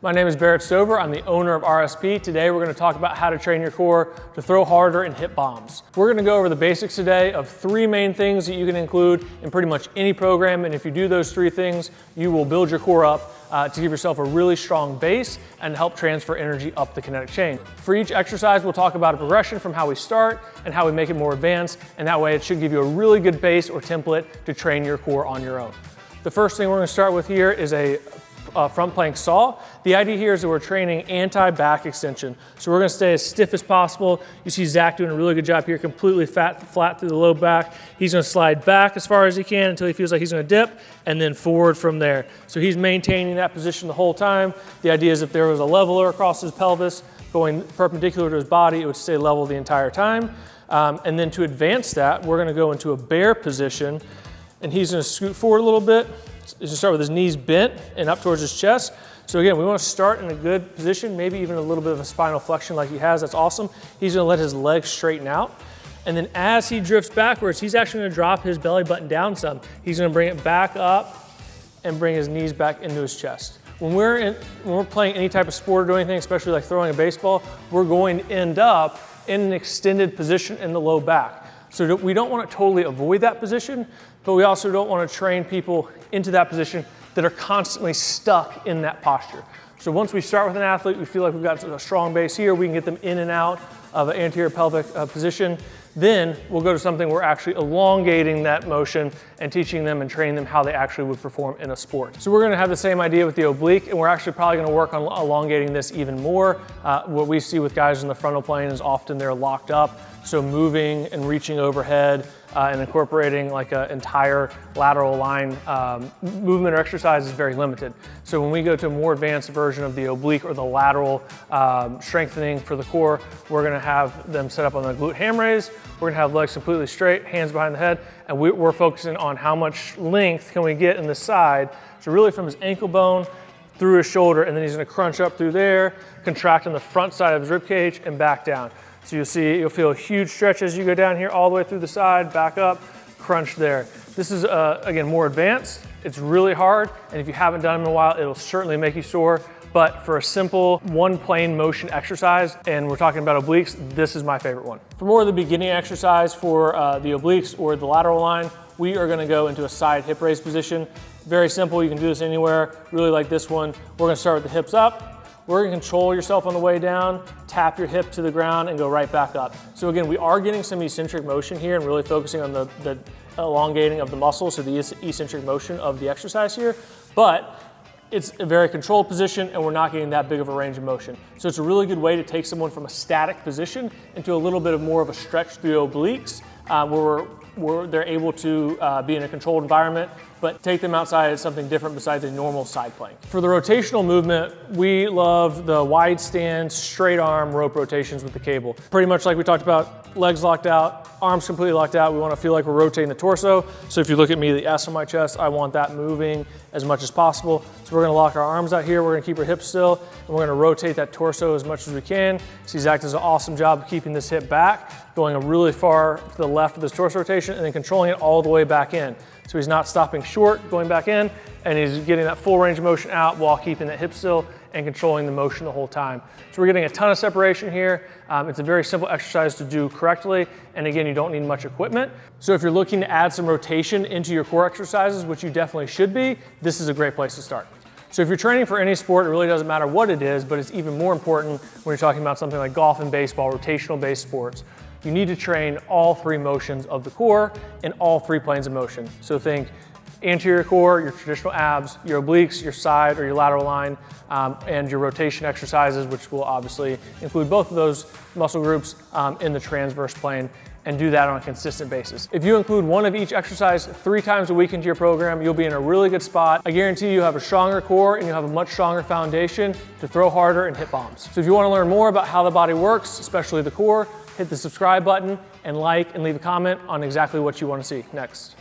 My name is Barrett Stover. I'm the owner of RSP. Today we're going to talk about how to train your core to throw harder and hit bombs. We're going to go over the basics today of three main things that you can include in pretty much any program, and if you do those three things, you will build your core up to give yourself a really strong base and help transfer energy up the kinetic chain. For each exercise, we'll talk about a progression from how we start and how we make it more advanced, and that way it should give you a really good base or template to train your core on your own. The first thing we're going to start with here is a front plank saw. The idea here is that we're training anti-back extension. So we're going to stay as stiff as possible. You see Zach doing a really good job here, completely flat through the low back. He's going to slide back as far as he can until he feels like he's going to dip, and then forward from there. So he's maintaining that position the whole time. The idea is if there was a leveler across his pelvis going perpendicular to his body, it would stay level the entire time. And then to advance that, we're going to go into a bear position, and he's going to scoot forward a little bit. He's going to start with his knees bent and up towards his chest. So again, we want to start in a good position, maybe even a little bit of a spinal flexion like he has. That's awesome. He's going to let his legs straighten out. And then as he drifts backwards, he's actually going to drop his belly button down some. He's going to bring it back up and bring his knees back into his chest. When we're playing any type of sport or doing anything, especially like throwing a baseball, we're going to end up in an extended position in the low back. So we don't want to totally avoid that position, but we also don't want to train people into that position that are constantly stuck in that posture. So once we start with an athlete, we feel like we've got a strong base here, we can get them in and out of an anterior pelvic position. Then we'll go to something where we're actually elongating that motion and teaching them and training them how they actually would perform in a sport. So we're going to have the same idea with the oblique, and we're actually probably going to work on elongating this even more. What we see with guys in the frontal plane is often they're locked up, so moving and reaching overhead and incorporating like an entire lateral line movement or exercise is very limited. So when we go to a more advanced version of the oblique or the lateral strengthening for the core, we're going to have them set up on the glute ham raise. We're going to have legs completely straight, hands behind the head, and we're focusing on how much length can we get in the side. So really from his ankle bone through his shoulder, and then he's going to crunch up through there, contract on the front side of his rib cage, and back down. So you'll feel a huge stretch as you go down here, all the way through the side, back up, crunch there. This is, again, more advanced. It's really hard, and if you haven't done them in a while, it'll certainly make you sore. But for a simple one plane motion exercise, and we're talking about obliques, this is my favorite one. For more of the beginning exercise for the obliques or the lateral line, we are gonna go into a side hip raise position. Very simple, you can do this anywhere, really like this one. We're gonna start with the hips up. We're gonna control yourself on the way down, tap your hip to the ground and go right back up. So again, we are getting some eccentric motion here and really focusing on the elongating of the muscle, so the eccentric motion of the exercise here, but it's a very controlled position and we're not getting that big of a range of motion. So it's a really good way to take someone from a static position into a little bit of more of a stretch through obliques, where they're able to be in a controlled environment, but take them outside as something different besides a normal side plank. For the rotational movement, we love the wide stance, straight arm rope rotations with the cable. Pretty much like we talked about, legs locked out, arms completely locked out. We want to feel like we're rotating the torso. So if you look at me, the S on my chest, I want that moving as much as possible. So we're going to lock our arms out here. We're going to keep our hips still, and we're going to rotate that torso as much as we can. See, Zach does an awesome job of keeping this hip back, going really far to the left of this torso rotation, and then controlling it all the way back in. So he's not stopping short, going back in, and he's getting that full range of motion out while keeping that hip still and controlling the motion the whole time. So we're getting a ton of separation here. It's a very simple exercise to do correctly, and again, you don't need much equipment. So if you're looking to add some rotation into your core exercises, which you definitely should be, this is a great place to start. So if you're training for any sport, it really doesn't matter what it is, but it's even more important when you're talking about something like golf and baseball, rotational-based sports. You need to train all three motions of the core in all three planes of motion. So think anterior core, your traditional abs, your obliques, your side or your lateral line, and your rotation exercises, which will obviously include both of those muscle groups in the transverse plane, and do that on a consistent basis. If you include one of each exercise 3 times a week into your program, you'll be in a really good spot. I guarantee you have a stronger core and you'll have a much stronger foundation to throw harder and hit bombs. So if you want to learn more about how the body works, especially the core, hit the subscribe button and like and leave a comment on exactly what you want to see next.